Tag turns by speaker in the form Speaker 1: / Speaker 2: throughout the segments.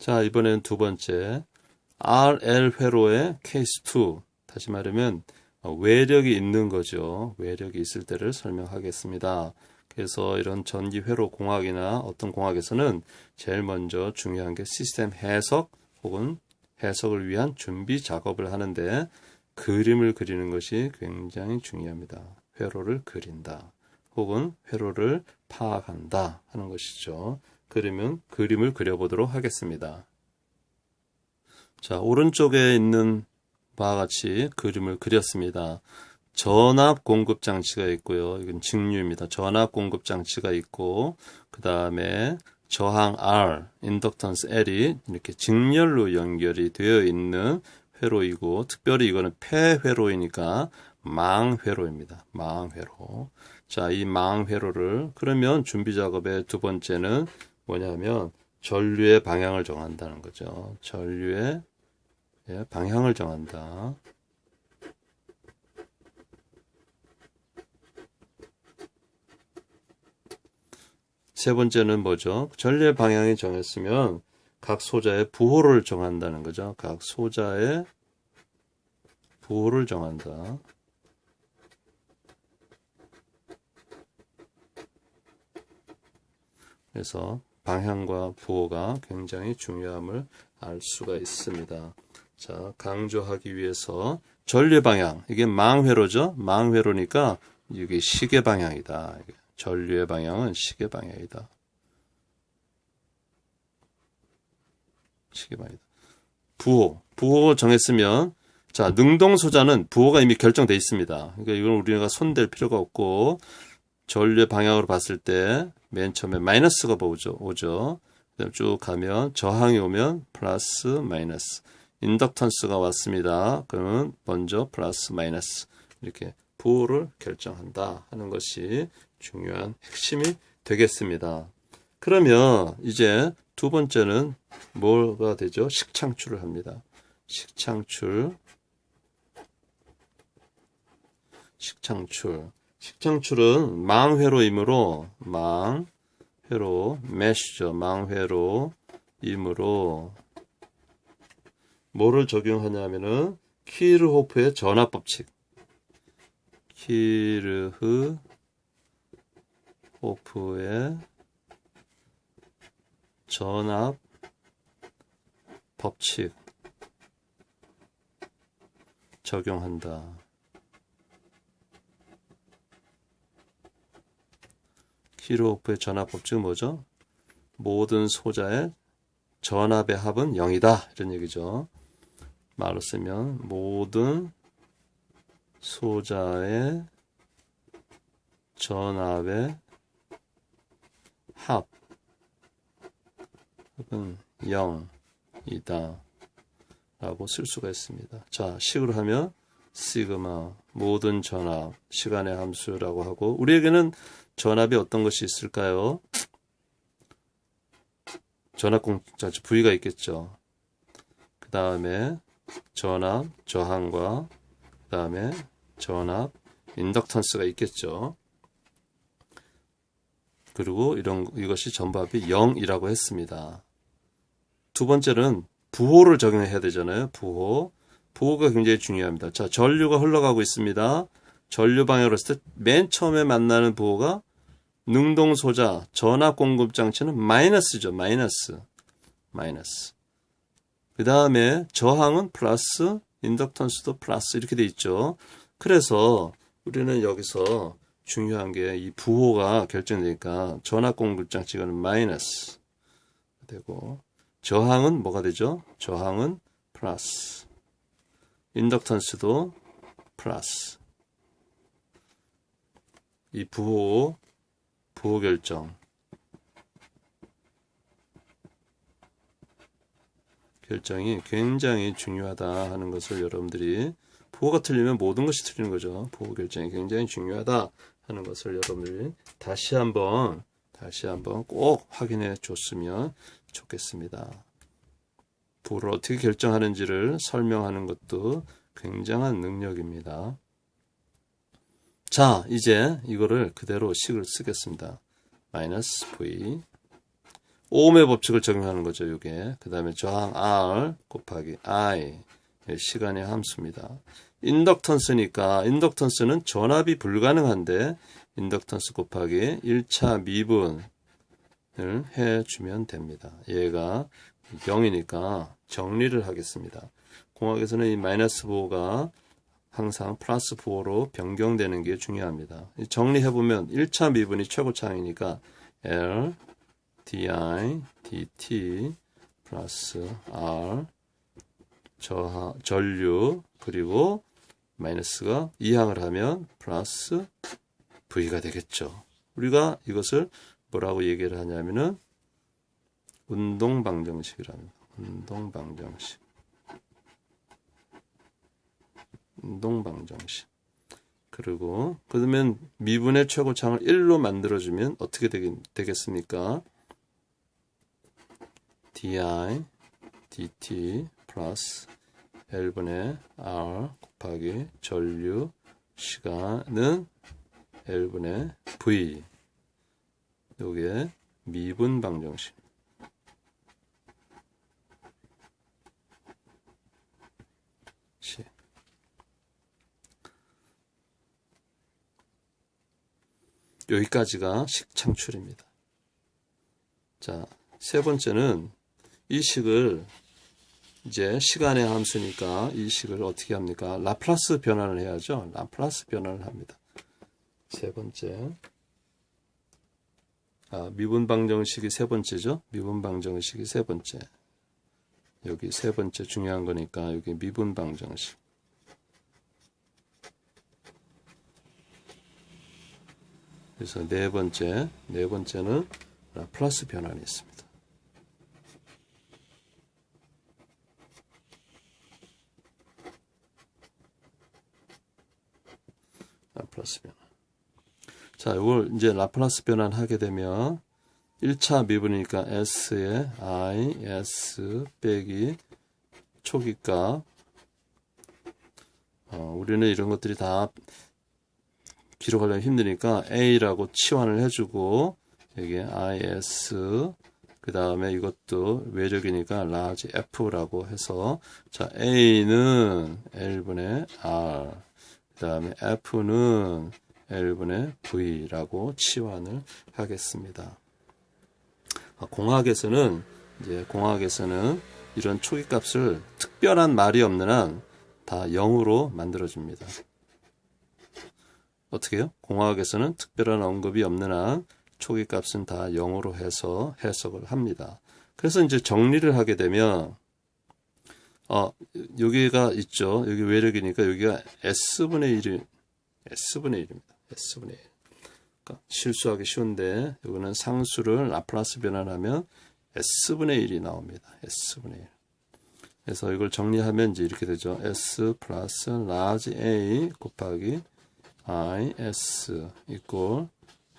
Speaker 1: 자, 이번엔 두 번째 RL 회로의 케이스 2. 다시 말하면 외력이 있는 거죠. 외력이 있을 때를 설명하겠습니다. 그래서 이런 전기 회로 공학이나 어떤 공학에서는 제일 먼저 중요한 게 시스템 해석 혹은 해석을 위한 준비 작업을 하는데 그림을 그리는 것이 굉장히 중요합니다. 회로를 그린다 혹은 회로를 파악한다 하는 것이죠. 그러면 그림을 그려보도록 하겠습니다. 자, 오른쪽에 있는 바와 같이 그림을 그렸습니다. 전압 공급 장치가 있고요. 이건 직류입니다. 전압 공급 장치가 있고 그 다음에 저항 R, 인덕턴스 L이 이렇게 직렬로 연결이 되어 있는 회로이고 특별히 이거는 폐회로이니까 망회로입니다. 망회로. 자, 이 망회로를 그러면 준비 작업의 두 번째는 뭐냐면 전류의 방향을 정한다는 거죠. 전류의 방향을 정한다. 세 번째는 뭐죠? 전류의 방향이 정했으면 각 소자의 부호를 정한다는 거죠. 각 소자의 부호를 정한다. 그래서 방향과 부호가 굉장히 중요함을 알 수가 있습니다. 자, 강조하기 위해서 전류의 방향, 이게 망회로죠. 망회로니까 이게 시계 방향이다. 전류의 방향은 시계 방향이다. 시계 방향이다. 부호 정했으면 자, 능동 소자는 부호가 이미 결정되어 있습니다. 그러니까 이건 우리가 손댈 필요가 없고 전류의 방향으로 봤을 때 맨 처음에 마이너스가 오죠. 그다음 쭉 가면 저항이 오면 플러스 마이너스. 인덕턴스가 왔습니다. 그러면 먼저 플러스 마이너스 이렇게 부호를 결정한다 하는 것이 중요한 핵심이 되겠습니다. 그러면 이제 두 번째는 뭐가 되죠? 식창출을 합니다. 식창출은 망회로이므로 메쉬죠. 망회로이므로 뭐를 적용하냐면은 키르호프의 전압법칙. 키르호프의 전압 법칙 적용한다. 키르호프의 전압 법칙은 뭐죠? 모든 소자의 전압의 합은 0이다. 이런 얘기죠. 말로 쓰면 모든 소자의 전압의 합은 0이다 라고 쓸 수가 있습니다. 자, 식으로 하면 시그마 모든 전압 시간의 함수라고 하고 우리에게는 전압이 어떤 것이 있을까요? 전압 공급장치 V가 있겠죠. 그 다음에 전압 저항과 그 다음에 전압 인덕턴스가 있겠죠. 그리고 이것이 전부합이 0이라고 했습니다. 두 번째는 부호를 적용해야 되잖아요. 부호가 굉장히 중요합니다. 자, 전류가 흘러가고 있습니다. 전류 방향으로 했을 때 맨 처음에 만나는 부호가 능동소자 전압 공급 장치는 마이너스죠. 마이너스. 그 다음에 저항은 플러스, 인덕턴스도 플러스 이렇게 돼 있죠. 그래서 우리는 여기서 중요한 게 이 부호가 결정되니까 전압 공급 장치가 마이너스 되고 저항은 뭐가 되죠? 저항은 플러스. 인덕턴스도 플러스. 이 부호 결정이 굉장히 중요하다 하는 것을 여러분들이 부호가 틀리면 모든 것이 틀리는 거죠. 부호 결정이 굉장히 중요하다 하는 것을 여러분들이 다시 한번 꼭 확인해 줬으면 좋겠습니다. 부호를 어떻게 결정하는지를 설명하는 것도 굉장한 능력입니다. 자, 이제 이거를 그대로 식을 쓰겠습니다. 마이너스 V 오음의 법칙을 적용하는 거죠, 이게. 그 다음에 저항 R 곱하기 I. 시간의 함수입니다. 인덕턴스니까, 인덕턴스는 전압이 불가능한데, 인덕턴스 곱하기 1차 미분을 해주면 됩니다. 얘가 0이니까 정리를 하겠습니다. 공학에서는 이 마이너스 부호가 항상 플러스 부호로 변경되는 게 중요합니다. 정리해보면 1차 미분이 최고차항이니까 L, di, dt 플러스 R 전류 그리고 마이너스가 이항을 하면 플러스 V가 되겠죠. 우리가 이것을 뭐라고 얘기를 하냐면은 운동방정식이랍니다. 운동방정식. 그리고 그러면 미분의 최고차항을 1로 만들어주면 어떻게 되겠습니까? di dt 플러스 L분의 R 곱하기 전류 시간은 L분의 V. 요게 미분 방정식. 여기까지가 식 창출입니다. 자, 세 번째는 이 식을 이제 시간의 함수니까 이 식을 어떻게 합니까? 라플라스 변환을 해야죠. 라플라스 변환을 합니다. 세 번째. 미분 방정식이 세 번째죠. 미분 방정식이 세 번째. 여기 세 번째 중요한 거니까 여기 미분 방정식. 그래서 네 번째는 라플라스 변환이 있습니다. 라플라스 변환. 자, 이걸 이제 라플라스 변환 하게 되면 1차 미분이니까 S에 I, S 빼기 초기값. 우리는 이런 것들이 다 기록하려면 힘드니까 A라고 치환을 해주고 여기에 IS 그 다음에 이것도 외력이니까 large F라고 해서 자 A는 L분의 R 그 다음에 F는 L분의 V라고 치환을 하겠습니다. 공학에서는 이런 초기값을 특별한 말이 없는 한 다 0으로 만들어줍니다. 어떻게 해요? 공학에서는 특별한 언급이 없는 한 초기값은 다 0으로 해서 해석을 합니다. 그래서 이제 정리를 하게 되면 여기가 있죠. 여기 외력이니까 여기가 S분의 1입니다. S분의 1. 그러니까 실수하기 쉬운데 여기는 상수를 라플라스 변환하면 S분의 1이 나옵니다. S분의 1. 그래서 이걸 정리하면 이제 이렇게 되죠. S 플러스 large A 곱하기 IS 이꼴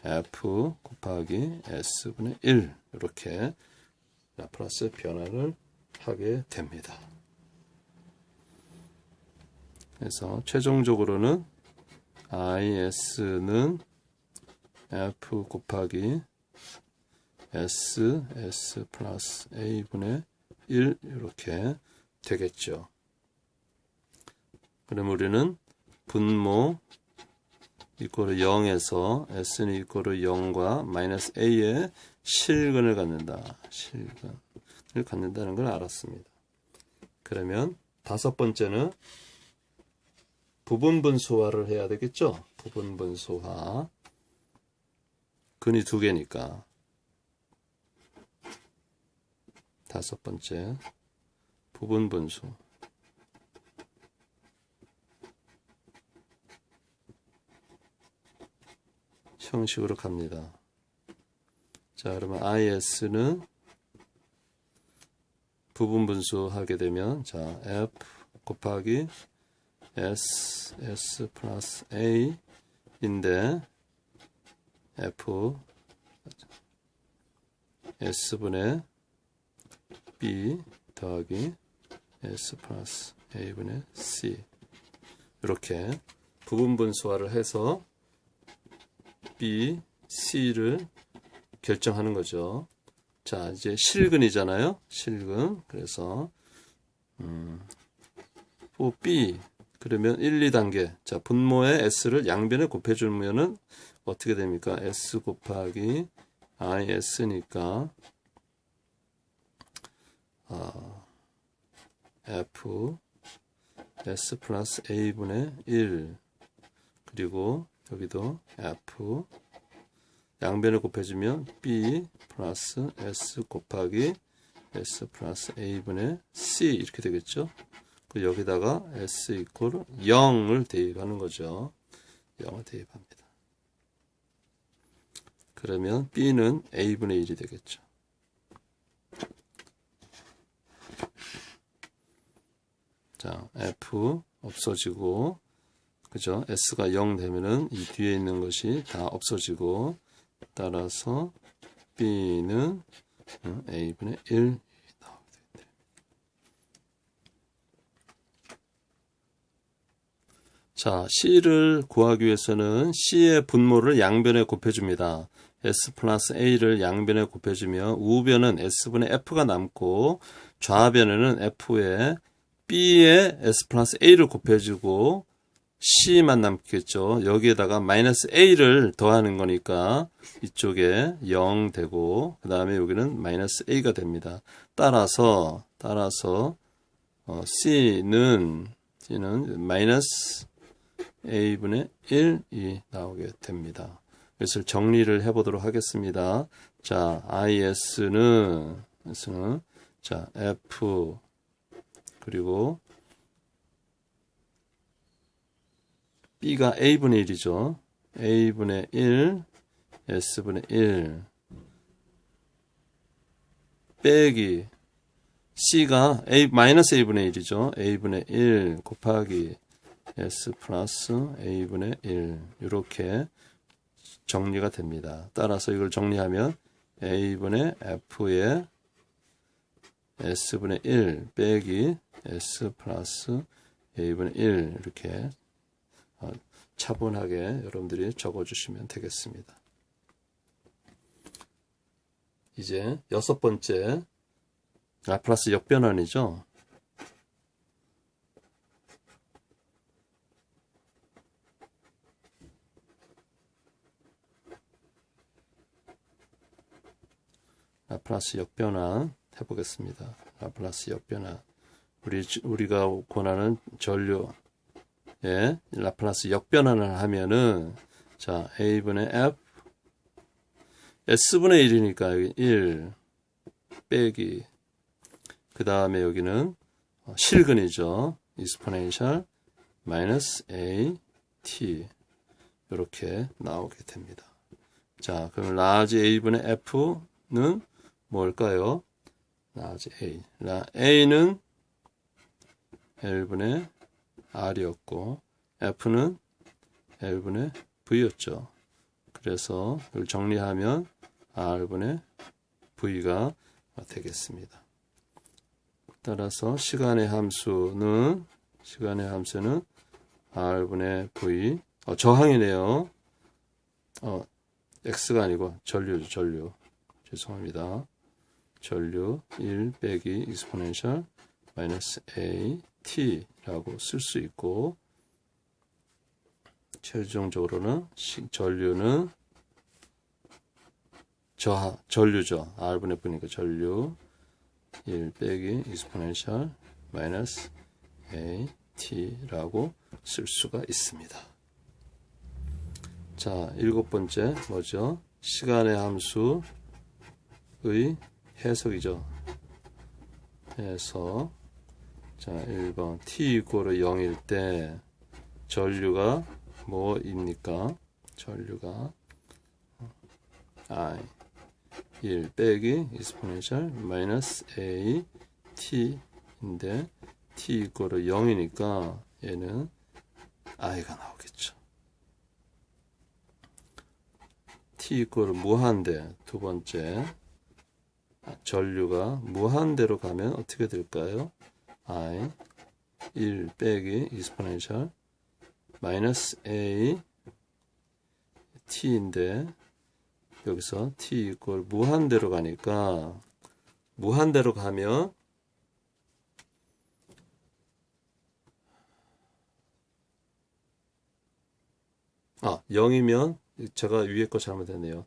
Speaker 1: F 곱하기 S분의 1 이렇게 라플라스 변환을 하게 됩니다. 그래서 최종적으로는 IS는 F 곱하기 S 플러스 A분의 1 이렇게 되겠죠. 그럼 우리는 분모 이꼴을 0에서 S는 이꼴을 0과 마이너스 A의 실근을 갖는다. 실근을 갖는다는 걸 알았습니다. 그러면 다섯 번째는 부분분소화를 해야 되겠죠. 부분분소화. 근이 두 개니까. 다섯 번째 부분분소. 형식으로 갑니다. 자, 그러면 IS는 부분분수 하게 되면 자, F 곱하기 S 플러스 A인데 F S분의 B 더하기 S 플러스 A분의 C 이렇게 부분분수화를 해서 B, C를 결정하는 거죠. 자, 이제 실근이잖아요. 실근. 그래서 B 그러면 1, 2단계. 자, 분모의 S를 양변에 곱해주면은 어떻게 됩니까? S 곱하기 IS니까 F S 플러스 A분의 1 그리고 여기도 F 양변을 곱해주면 B 플러스 S 곱하기 S 플러스 A분의 C 이렇게 되겠죠. 그 여기다가 S 이퀄 0을 대입하는 거죠. 0을 대입합니다. 그러면 B는 A분의 1이 되겠죠. 자, F 없어지고, 그죠? S가 0 되면은 이 뒤에 있는 것이 다 없어지고, 따라서 B는 A분의 1 나오게 됩니다. 자, C를 구하기 위해서는 C의 분모를 양변에 곱해줍니다. S 플러스 A를 양변에 곱해주면 우변은 S분의 F가 남고 좌변에는 F에 B에 S 플러스 A를 곱해주고 C만 남겠죠. 여기에다가 마이너스 A를 더하는 거니까 이쪽에 0 되고 그 다음에 여기는 마이너스 A가 됩니다. 따라서 C는 마이너스 A분의 1이 나오게 됩니다. 이것을 정리를 해보도록 하겠습니다. 자, IS는 자, F 그리고 B가 A분의 1이죠. A분의 1, S분의 1 빼기 C가 마이너스 A분의 1이죠. A분의 1 곱하기 S 플러스 A분의 1 이렇게 정리가 됩니다. 따라서 이걸 정리하면 A분의 F의 S분의 1 빼기 S 플러스 A분의 1 이렇게 차분하게 여러분들이 적어주시면 되겠습니다. 이제 6번째 라플라스 역변환이죠. 라플라스 역변환 해보겠습니다. 라플라스 역변환. 우리가 권하는 전류의 라플라스 역변환을 하면은, 자, A분의 F, S분의 1이니까 여기 1 빼기, 그 다음에 여기는 실근이죠. exponential 마이너스 A, T. 이렇게 나오게 됩니다. 자, 그럼 라지 A분의 F는 뭘까요? 라지 A. A는 L분의 R이었고, F는 L분의 V였죠. 그래서 이걸 정리하면 R분의 V가 되겠습니다. 따라서 시간의 함수는 R분의 V, 저항이네요. X가 아니고 전류죠, 전류. 죄송합니다. 전류 1 빼기 exponential 마이너스 A T라고 쓸 수 있고, 최종적으로는 전류는 전류죠. R분의 V니까 전류 1 빼기 exponential 마이너스 A T라고 쓸 수가 있습니다. 자, 7번째 뭐죠? 시간의 함수의 해석이죠. 해석. 자, 1번 t 이퀄 0일 때 전류가 뭐입니까? 전류가 I 1 빼기 exponential 마이너스 A T인데 t 이퀄 0이니까 얘는 I가 나오겠죠. t 이퀄 무한대. 두 번째 전류가 무한대로 가면 어떻게 될까요? I 1 빼기 exponential 마이너스 A T인데 여기서 t 이퀄 무한대로 가니까 무한대로 가면 아 0이면 제가 위에 거 잘못했네요.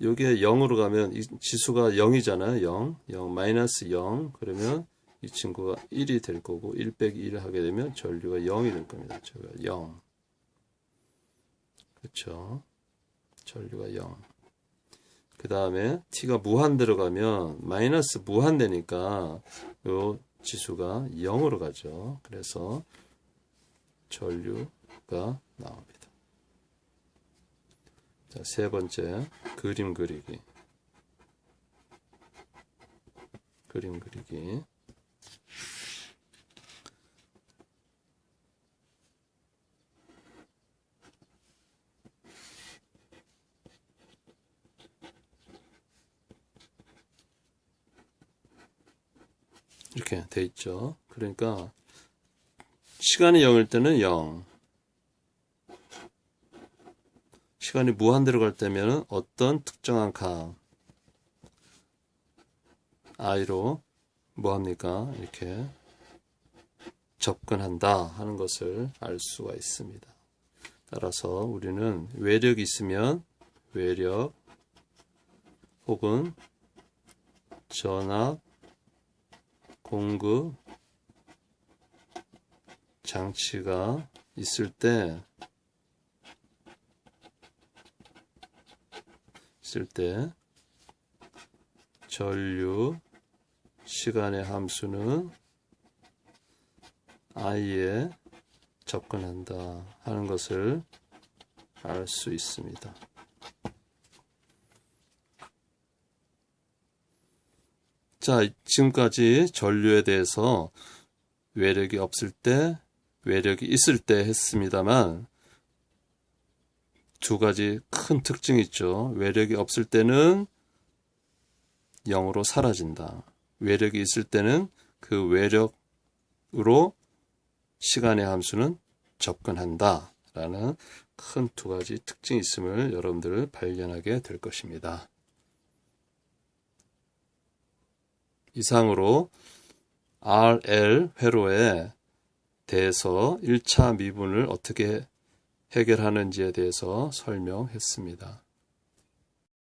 Speaker 1: 여기에 0으로 가면 이 지수가 0이잖아요. 0 마이너스 0 그러면 이 친구가 1이 될 거고 1 빼기 1을 하게 되면 전류가 0이 될 겁니다. 저가 0 그렇죠. 전류가 0. 그 다음에 t가 무한대로 가면 마이너스 무한대니까 요 지수가 0으로 가죠. 그래서 전류가 나옵니다. 자, 세 번째 그림 그리기. 그림 그리기. 이렇게 돼 있죠. 그러니까 시간이 0일 때는 0. 시간이 무한대로 갈 때면 어떤 특정한 값 i로 뭐합니까? 이렇게 접근한다 하는 것을 알 수가 있습니다. 따라서 우리는 외력이 있으면 외력 혹은 전압 공급 장치가 있을 때 전류 시간의 함수는 i에 접근한다 하는 것을 알 수 있습니다. 자, 지금까지 전류에 대해서 외력이 없을 때, 외력이 있을 때 했습니다만 두 가지 큰 특징이 있죠. 외력이 없을 때는 0으로 사라진다. 외력이 있을 때는 그 외력으로 시간의 함수는 접근한다. 라는 큰 두 가지 특징이 있음을 여러분들 발견하게 될 것입니다. 이상으로 RL 회로에 대해서 1차 미분을 어떻게 해결하는지에 대해서 설명했습니다.